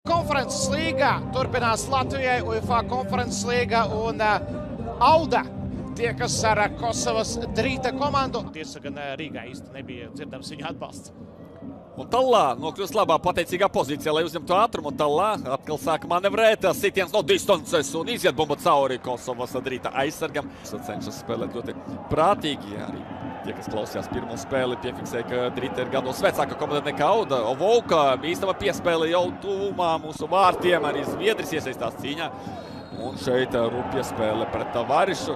Konferences līgā turpinās Latvijai UEFA konferences līga un Auda tiekas ar Kosovas Drīta komandu. Tiesa gan Rīgā īsti nebija dzirdams viņu atbalsts. Un Tallā nokļūst labā pateicīgā pozīcijā, lai uzņemtu ātrumu. Tallā atkal sāk manevrēt, sitiens no distances un iziet bumbu cauri Kosovas Drīta aizsargam. Cenšas spēlēt ļoti prātīgi arī. Tie, kas klausījās pirmo spēli, piefiksēja, ka Drīta ir gados vecāka komanda nekā Auda. Ovolka īstama piespēle jau tuvumā mūsu vārtiem, arī Zviedris iesaistās cīņā. Un šeit rupja spēle pret Tavarišu.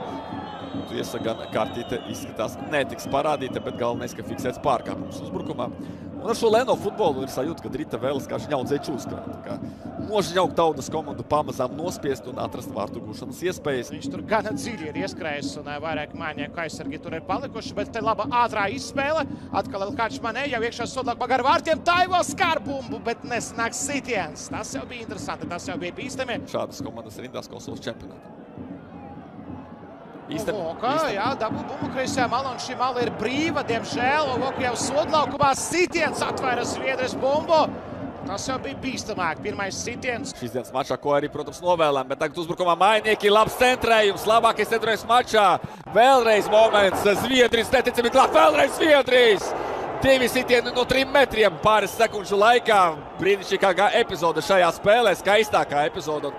Tiesa gan kartīte izskatās netiks parādīta, bet galvenais, ka fiksēts pārkāpums uzbrukumā. Un ar šo lēno futbolu ir sajūta, ka Drīta vēlas kā žņaudzē čūskā. Nožņaukt Audas komandu pamazām nospiest un atrast vārtu gūšanas iespējas. Viņš tur gana dziļi ir ieskrējis un vairāk mājinieku aizsargi tur ir palikuši, bet te laba ātrā izspēle. Atkal Elkačs Manē jau iekšā sodlākumā gar vārtiem, Taivo skar bumbu, bet nesnāks sitiens. Tas jau bija interesanti, tas jau bija bīstami. Šādas komandas rindās Kosovas čempionātā. Ovoka, jā, dabū bumbu kreisajā malā, un šī mala ir brīva, diemžēl. Ovoka jau sodlaukumā, sitiens atvaira Zviedris bumbu. Tas jau bija bīstamāk, pirmais sitiens. Šīs dienas mačā, ko arī, protams, novēlēm, bet tagad uzbrukumā mainieki, labs centrējums, labākais centrējums mačā. Vēlreiz moments, Zviedris neticami klāt, vēlreiz Zviedris! 2 sitieni no 3 metriem pāris sekundžu laikā. Brīnišķīgākā epizode šajā spēlē, skaistākā epizode.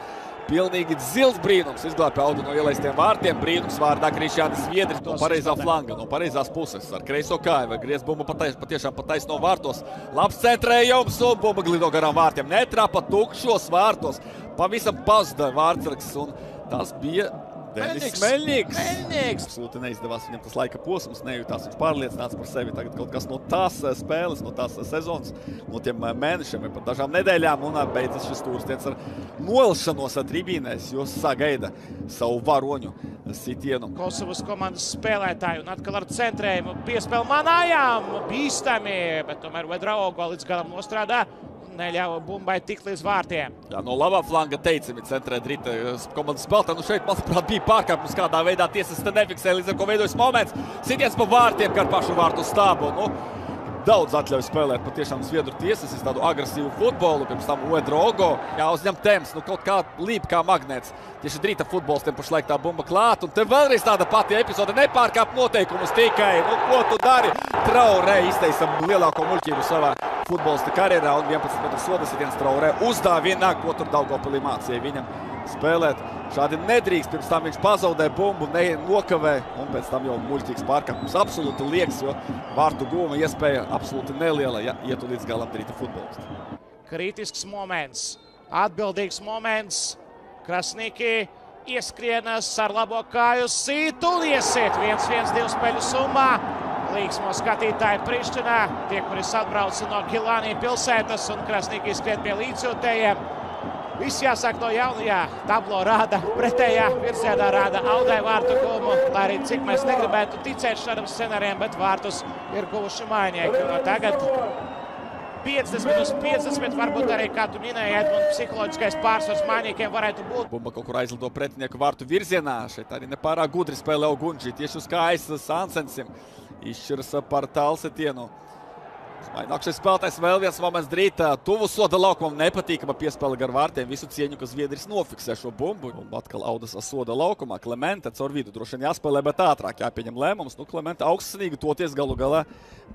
Pilnīgi zils brīnums izglābja Audu no ielaistiem vārtiem. Brīnums vārdā Krišjānis Zviedris no pareizā flanga, no pareizās puses. Ar kreiso kāju vai griez bumbu patiešām pataisno vārtos. Labs centrējums un bumba glido garām vārtiem. Netrāpa tukšos vārtos. Pavisam pazuda vārtsargs un tas bija Denis Meļņiks. Absolūti neizdevās viņam tas laika posms, nejūtās viņš pārliecināts par sevi. Tagad kaut kas no tās spēles, no tās sezonas, no tiem mēnešiem vai pat dažām nedēļām un beidzas šis stūrstiens ar noilšanos tribīnēs, jo sagaida savu varoņu sitienu. Kosovas komandas spēlētāji un atkal ar centrējumu piespēl manājām. Bīstami, bet tomēr Vedraogo līdz galam nostrādā. Neļauj bumbai tikt līdz vārtiem. Jā, no labā flanga teicami centrē Drīta komandas spēlētāji. Nu šeit, manuprāt, bija pārkāpums, kādā veidā tiesas te nefiksēja, līdz ar ko veidojas moments. Sitiens pa vārtiem, kā ar pašu vārtu stābu. Nu, daudz atļauj spēlēt patiešām Zviedru tiesas, tādu agresīvu futbolu, pirms tam Vedraogo. Jāuzņem temps, nu kaut kā līp kā magnēts. Tieši Drīta futbols tiem pašlaik tā bumba klāt, un te vēlreiz tāda pati epizode nepārkāp noteikumus tikai. Nu, ko tu dari? Traorē izteicam lielāko muļķību savā futbolista karjerā un 11 metru soda sitiens Traorē uzdāvina, ko tur Daugavpilī mācīja viņam spēlēt. Šādi nedrīkst, pirms tam viņš pazaudē bumbu, nokavē un pēc tam jau muļķīgs pārkāpums. Absolūti liekas, jo vārtu gūma iespēja absolūti neliela, ja ietu līdz galam Drīta futbolisti. Kritisks moments, atbildīgs moments. Krasnīki ieskrienas ar labo kāju sītu un iesiet 1-1-2 spēļu summā. Līgsmo skatītāji Prištinā, tie, kuris atbrauca no Kilānī pilsētas un Krasnīki skrien pie līdzjūtējiem. Viss jāsāk no jauna, jā, tablo rāda pretējā virzienā, rāda Audai vārtu guvumu, lai arī cik mēs negribētu ticēt šādam scenārijam, bet vārtus ir guvuši mājiņieki. Un tagad 50-50, varbūt arī, kā tu minēji, Edmund, psiholoģiskais pārsvars mājiņiekiem varētu būt. Bumba kaut kur aizlido pretinieku vārtu virzienā. Šeit arī nepārāk gudri spēlē Ogunģi. Tieši uz kājas Sansensim izšķiras par tālsetienu. Nākšais spēlētājs vēl viens moments Drīta. Tuvu soda laukumam nepatīkama piespēle gar vārtiem. Visu cieņu, ka Zviedris nofiksē šo bumbu. Un atkal Audas soda laukumā. Klementa caur vidu droši vien jāspēlē, bet ātrāk jāpieņem lēmums. Nu, Klementa augstsnīgi toties galu galā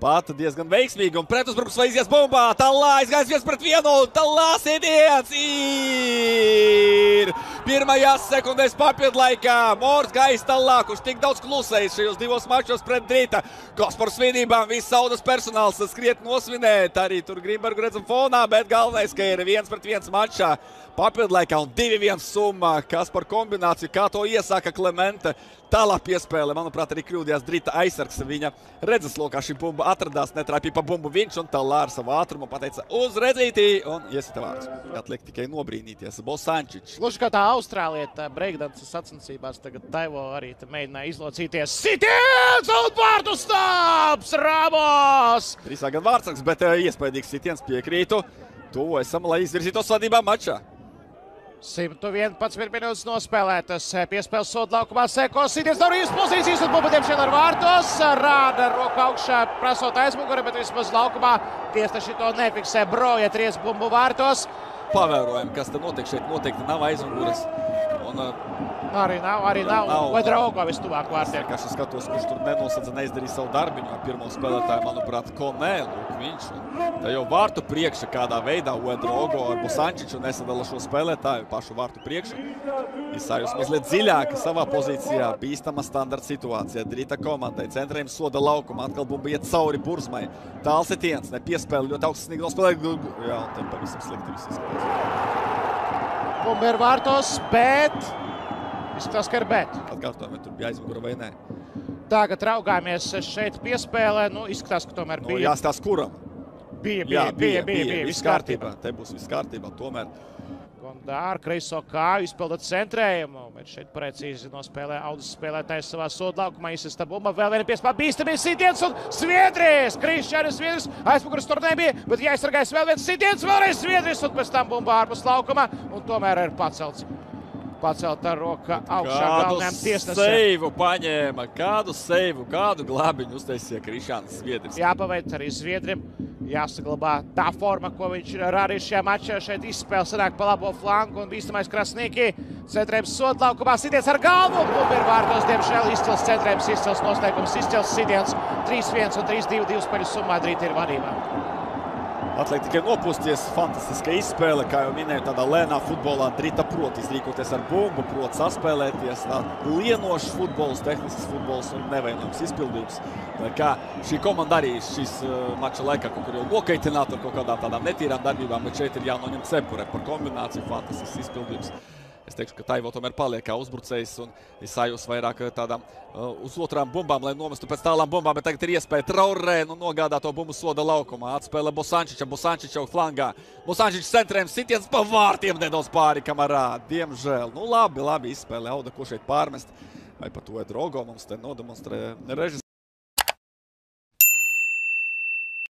pat diezgan veiksmīgi. Un pretuzbrukums vai izies bumbā. Tallā izgājas 1-1. Tallā sitiens ir pirmajās sekundēs papildlaikā. Mors gājis Tallā, kurš tik daudz klusējis šajos divos mačos pret Drīta. Kas par svinībām, viss Audas personāls skriet nosvinēt. Arī tur Grimbergu redzam fonā, bet galvenais, ka ir 1-1 mačā papildlaikā un 2-1 summa. Kas par kombināciju, kā to iesāka Klementa. Tālāk piespēle, manuprāt, arī kļūdījās Drīta aizsargs. Viņa redzeslokā šī bumba atradās, netrāpīja pa bumbu viņš un Tallā ar savu ātrumu pateica uz redzītī un iesita vārds. Atliek tikai nobrīnīties. Bosančič. Gluži kā tā austrālieta breakdances sacensībās, tagad Taivo arī mēģināja izlocīties. Sitiens un vārtu stāps! Ramos! Drīsā gan vārdsargs, bet iespējīgs sitiens, piekrītu. Tuvu esam, lai izvirzītos vadībā mačā. 111 minūtes nospēlētas. Piespēles soda laukumā seko sitiens no rīvas pozīcijas un bumba diemžēl ar vārtos. Rāda roku augšā prasot aizmuguri, bet vismaz laukumā tiesneši to nefiksē. Broja tries bumbu vārtos. pavērojam, kas te notiek šeit. Noteikti nav aizmugures. Arī nav. Uedraogo vistuvāk vārtiem. Es skatos, kurš tur nenosadza, neizdarīja savu darbiņu. Pirmo spēlētāju, manuprāt, Konē, lūk viņš. Tā jau vārtu priekša kādā veidā Uedraogo ar Bosančiču nesadala šo spēlētāju pašu vārtu priekšu. Isājus mazliet dziļāk savā pozīcijā, bīstama standarta situācijā. Drita komandai, centrējums soda laukuma, atkal bumba iet cauri Burzmai. Tāls etiens, nepiespēle, ļoti augsts sniegums spēlē. Jā, un te pavisam slikti viss izskatās. Bumba ir vārtos, bet izskatās, ka ir bet. Atkārtojam, tur bija aizmugura vai nē. Tagad raugāmies šeit piespēlē, izskatās, ka tomēr bija. Jāstās kuram? Bija. Viss kārtībā. Te būs viss kārtībā, tomēr. Gondār, kreiso kāju, izpilda centrējumu, bet šeit precīzi nospēlē Audis spēlētājs savā soda laukumā. Izsista bumba, vēl viena piespēle, bīstamies sitiens un Sviedrijs! Krišķēnis Sviedrijs, aizmuguras tur nebija, bet jāizsargājas vēl viens sitiens, vēlreiz Sviedrijs un pēc tam bumba ārpus laukuma un tomēr ir pacelts. Pacelta roka augšā galvenajam tiesnesim. Kādu seivu paņēma, kādu glābiņu uztaisīja Krišāns Sviedrijs. Jāpaveic arī Zviedrim. Jāsaglabā tā forma, ko viņš ir rādījis šajā mačā. Šeit izspēle sanāk pa labo flanku un bīstamais Krasnīki. Centrējums soda laukumā, sitiens ar galvu. Bumba ir vārtos, diemžēl izcils centrējums, izcils nosteigums, izcils sitiens. 3-1 un 3-2 divu spēļu summā Drita ir vadībā. Atliek tikai nopūsties, fantastiska izspēle, kā jau minēju, tādā lēnā futbolā Drita prot izrīkoties ar bumbu, prot saspēlēties, tā lienošs futbols, tehnisks futbols un nevainojams izpildījums. Kā šī komanda arī šīs mača laikā kaut kur jau nokaitināta ar kaut kādām tādām netīrām darbībām, bet šeit ir jānoņem cepure par kombināciju, fantastisks izpildījums. Es teikšu, ka Taivo tomēr paliek kā uzbrucējs un Isājus vairāk tādām uz otrām bumbām, lai nomestu pēc tālām bumbām, bet tagad ir iespēja Traorē nogādā to bumbu soda laukumā. Atspēlē Bosančičam, Bosančič jau flangā. Bosančič centrējums, sitiens pa vārtiem nedaudz pāri kamarā. Diemžēl. Labi izspēlē Auda, ko šeit pārmest. Vai pat Uedraogo mums te nodemonstrē režisors.